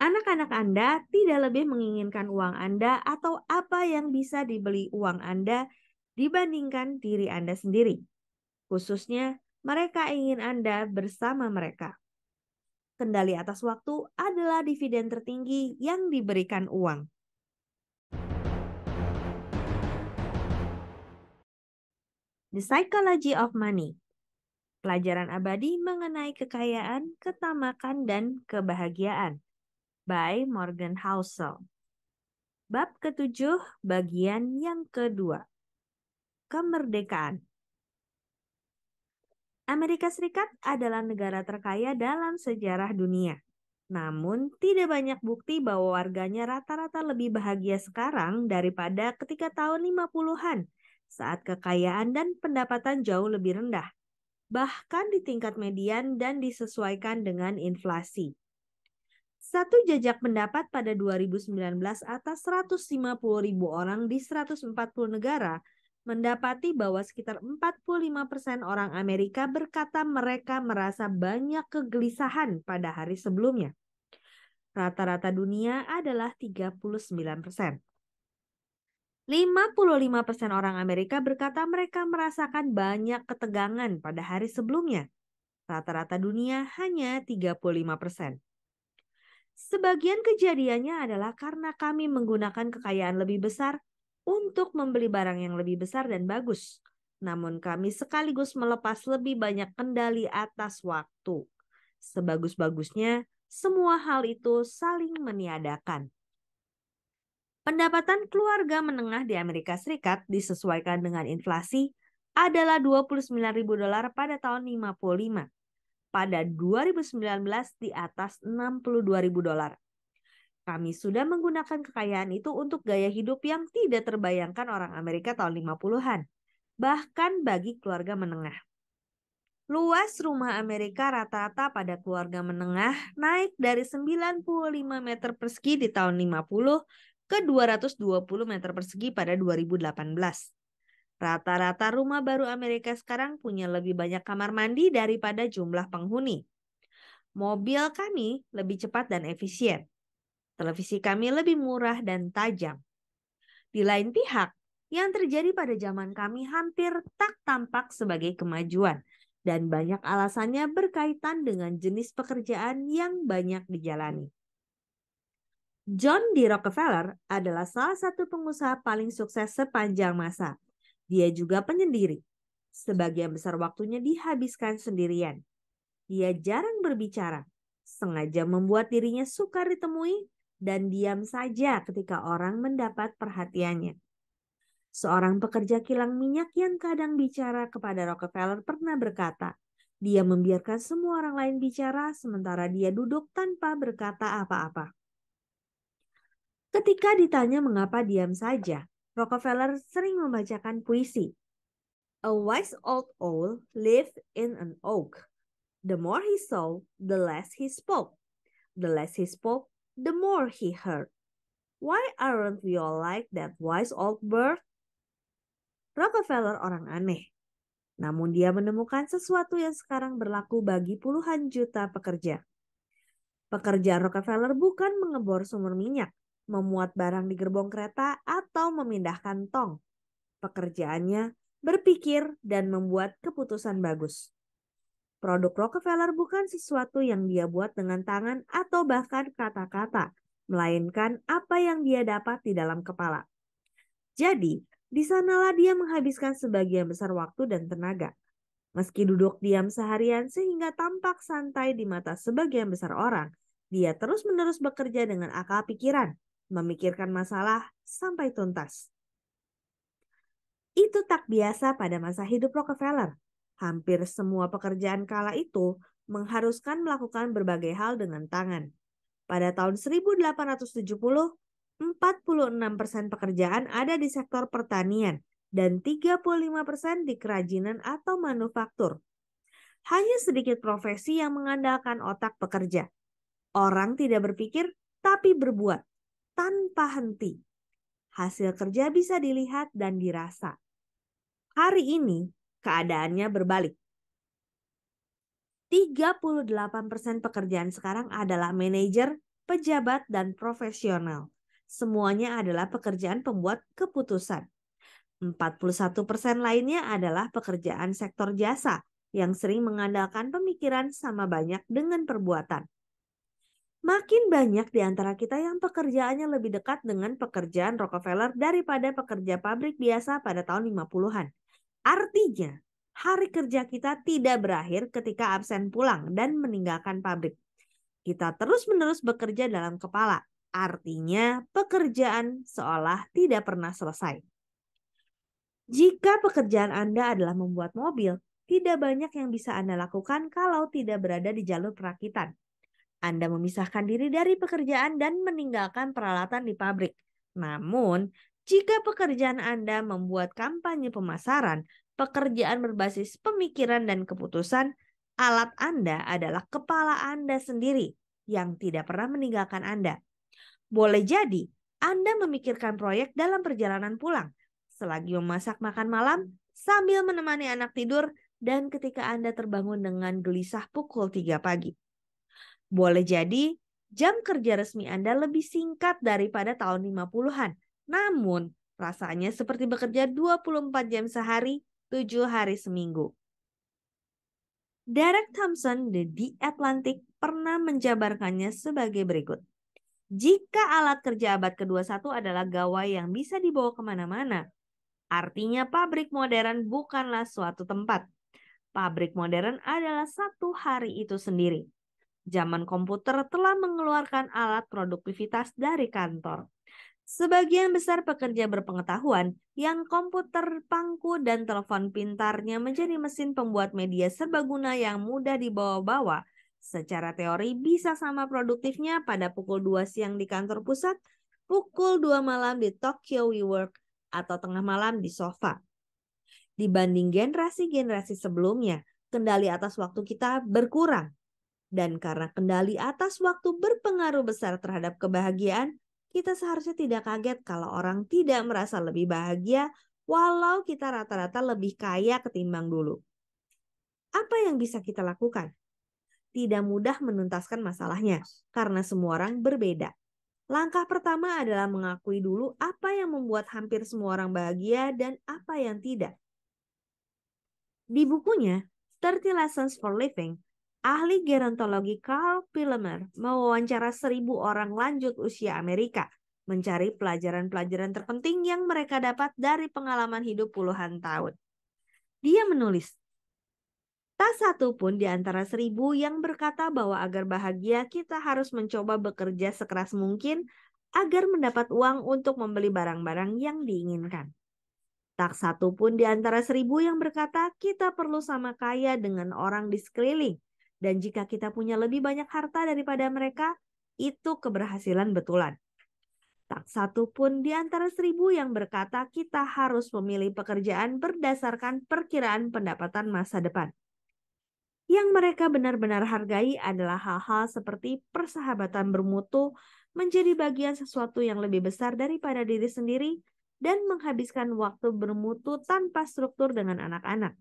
Anak-anak Anda tidak lebih menginginkan uang Anda atau apa yang bisa dibeli uang Anda dibandingkan diri Anda sendiri. Khususnya, mereka ingin Anda bersama mereka. Kendali atas waktu adalah dividen tertinggi yang diberikan uang. The Psychology of Money. Pelajaran abadi mengenai kekayaan, ketamakan, dan kebahagiaan. By Morgan Housel. Bab ke-7, bagian yang kedua. Kemerdekaan. Amerika Serikat adalah negara terkaya dalam sejarah dunia. Namun, tidak banyak bukti bahwa warganya rata-rata lebih bahagia sekarang daripada ketika tahun 50-an, saat kekayaan dan pendapatan jauh lebih rendah, bahkan di tingkat median dan disesuaikan dengan inflasi. Satu jajak pendapat pada 2019 atas 150.000 orang di 140 negara mendapati bahwa sekitar 45% orang Amerika berkata mereka merasa banyak kegelisahan pada hari sebelumnya. Rata-rata dunia adalah 39%. 55% orang Amerika berkata mereka merasakan banyak ketegangan pada hari sebelumnya. Rata-rata dunia hanya 35%. Sebagian kejadiannya adalah karena kami menggunakan kekayaan lebih besar untuk membeli barang yang lebih besar dan bagus. Namun kami sekaligus melepas lebih banyak kendali atas waktu. Sebagus-bagusnya, semua hal itu saling meniadakan. Pendapatan keluarga menengah di Amerika Serikat disesuaikan dengan inflasi adalah $29.000 pada tahun 55. Pada 2019 di atas $62.000. Kami sudah menggunakan kekayaan itu untuk gaya hidup yang tidak terbayangkan orang Amerika tahun 50-an, bahkan bagi keluarga menengah. Luas rumah Amerika rata-rata pada keluarga menengah naik dari 95 meter persegi di tahun 50 ke 220 meter persegi pada 2018. Rata-rata rumah baru Amerika sekarang punya lebih banyak kamar mandi daripada jumlah penghuni. Mobil kami lebih cepat dan efisien. Televisi kami lebih murah dan tajam. Di lain pihak, yang terjadi pada zaman kami hampir tak tampak sebagai kemajuan, dan banyak alasannya berkaitan dengan jenis pekerjaan yang banyak dijalani. John D. Rockefeller adalah salah satu pengusaha paling sukses sepanjang masa. Dia juga penyendiri. Sebagian besar waktunya dihabiskan sendirian. Dia jarang berbicara, sengaja membuat dirinya sukar ditemui, dan diam saja ketika orang mendapat perhatiannya. Seorang pekerja kilang minyak yang kadang bicara kepada Rockefeller pernah berkata, dia membiarkan semua orang lain bicara sementara dia duduk tanpa berkata apa-apa. Ketika ditanya mengapa diam saja, Rockefeller sering membacakan puisi. A wise old owl lived in an oak. The more he saw, the less he spoke. The less he spoke, the more he heard. Why aren't we all like that wise old bird? Rockefeller orang aneh. Namun dia menemukan sesuatu yang sekarang berlaku bagi puluhan juta pekerja. Pekerjaan Rockefeller bukan mengebor sumur minyak, memuat barang di gerbong kereta, atau memindahkan tong. Pekerjaannya berpikir dan membuat keputusan bagus. Produk Rockefeller bukan sesuatu yang dia buat dengan tangan atau bahkan kata-kata, melainkan apa yang dia dapat di dalam kepala. Jadi, di sanalah dia menghabiskan sebagian besar waktu dan tenaga. Meski duduk diam seharian sehingga tampak santai di mata sebagian besar orang, dia terus-menerus bekerja dengan akal pikiran, memikirkan masalah sampai tuntas. Itu tak biasa pada masa hidup Rockefeller. Hampir semua pekerjaan kala itu mengharuskan melakukan berbagai hal dengan tangan. Pada tahun 1870, 46% pekerjaan ada di sektor pertanian dan 35% di kerajinan atau manufaktur. Hanya sedikit profesi yang mengandalkan otak pekerja. Orang tidak berpikir tapi berbuat tanpa henti. Hasil kerja bisa dilihat dan dirasa. Hari ini keadaannya berbalik. 38% pekerjaan sekarang adalah manajer pejabat, dan profesional. Semuanya adalah pekerjaan pembuat keputusan. 41% lainnya adalah pekerjaan sektor jasa yang sering mengandalkan pemikiran sama banyak dengan perbuatan. Makin banyak di antara kita yang pekerjaannya lebih dekat dengan pekerjaan Rockefeller daripada pekerja pabrik biasa pada tahun 50-an. Artinya, hari kerja kita tidak berakhir ketika absen pulang dan meninggalkan pabrik. Kita terus-menerus bekerja dalam kepala. Artinya, pekerjaan seolah tidak pernah selesai. Jika pekerjaan Anda adalah membuat mobil, tidak banyak yang bisa Anda lakukan kalau tidak berada di jalur perakitan. Anda memisahkan diri dari pekerjaan dan meninggalkan peralatan di pabrik. Namun, jika pekerjaan Anda membuat kampanye pemasaran, pekerjaan berbasis pemikiran dan keputusan, alat Anda adalah kepala Anda sendiri yang tidak pernah meninggalkan Anda. Boleh jadi Anda memikirkan proyek dalam perjalanan pulang, selagi memasak makan malam, sambil menemani anak tidur, dan ketika Anda terbangun dengan gelisah pukul 3 pagi. Boleh jadi jam kerja resmi Anda lebih singkat daripada tahun 50-an. Namun, rasanya seperti bekerja 24 jam sehari, 7 hari seminggu. Derek Thompson di The Atlantic pernah menjabarkannya sebagai berikut. Jika alat kerja abad ke-21 adalah gawai yang bisa dibawa kemana-mana, artinya pabrik modern bukanlah suatu tempat. Pabrik modern adalah satu hari itu sendiri. Zaman komputer telah mengeluarkan alat produktivitas dari kantor. Sebagian besar pekerja berpengetahuan yang komputer, pangku, dan telepon pintarnya menjadi mesin pembuat media serbaguna yang mudah dibawa-bawa. Secara teori bisa sama produktifnya pada pukul 2 siang di kantor pusat, pukul 2 malam di Tokyo WeWork, atau tengah malam di sofa. Dibanding generasi-generasi sebelumnya, kendali atas waktu kita berkurang. Dan karena kendali atas waktu berpengaruh besar terhadap kebahagiaan, kita seharusnya tidak kaget kalau orang tidak merasa lebih bahagia walau kita rata-rata lebih kaya ketimbang dulu. Apa yang bisa kita lakukan? Tidak mudah menuntaskan masalahnya karena semua orang berbeda. Langkah pertama adalah mengakui dulu apa yang membuat hampir semua orang bahagia dan apa yang tidak. Di bukunya 30 Lessons for Living, ahli gerontologi Carl Pillemer mewawancara 1.000 orang lanjut usia Amerika, mencari pelajaran-pelajaran terpenting yang mereka dapat dari pengalaman hidup puluhan tahun. Dia menulis, tak satu pun di antara 1.000 yang berkata bahwa agar bahagia kita harus mencoba bekerja sekeras mungkin agar mendapat uang untuk membeli barang-barang yang diinginkan. Tak satu pun di antara 1.000 yang berkata kita perlu sama kaya dengan orang di sekeliling. Dan jika kita punya lebih banyak harta daripada mereka, itu keberhasilan betulan. Tak satu pun di antara 1.000 yang berkata kita harus memilih pekerjaan berdasarkan perkiraan pendapatan masa depan. Yang mereka benar-benar hargai adalah hal-hal seperti persahabatan bermutu, menjadi bagian sesuatu yang lebih besar daripada diri sendiri, dan menghabiskan waktu bermutu tanpa struktur dengan anak-anak.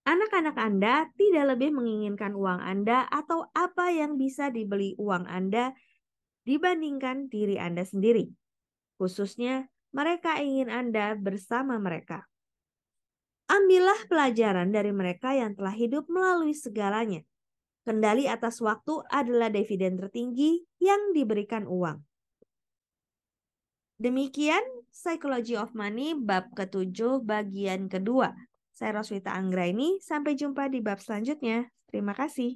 Anak-anak Anda tidak lebih menginginkan uang Anda atau apa yang bisa dibeli uang Anda dibandingkan diri Anda sendiri. Khususnya, mereka ingin Anda bersama mereka. Ambillah pelajaran dari mereka yang telah hidup melalui segalanya. Kendali atas waktu adalah dividen tertinggi yang diberikan uang. Demikian Psychology of Money bab ke-7 bagian kedua. Saya Roswita Anggraini, sampai jumpa di bab selanjutnya. Terima kasih.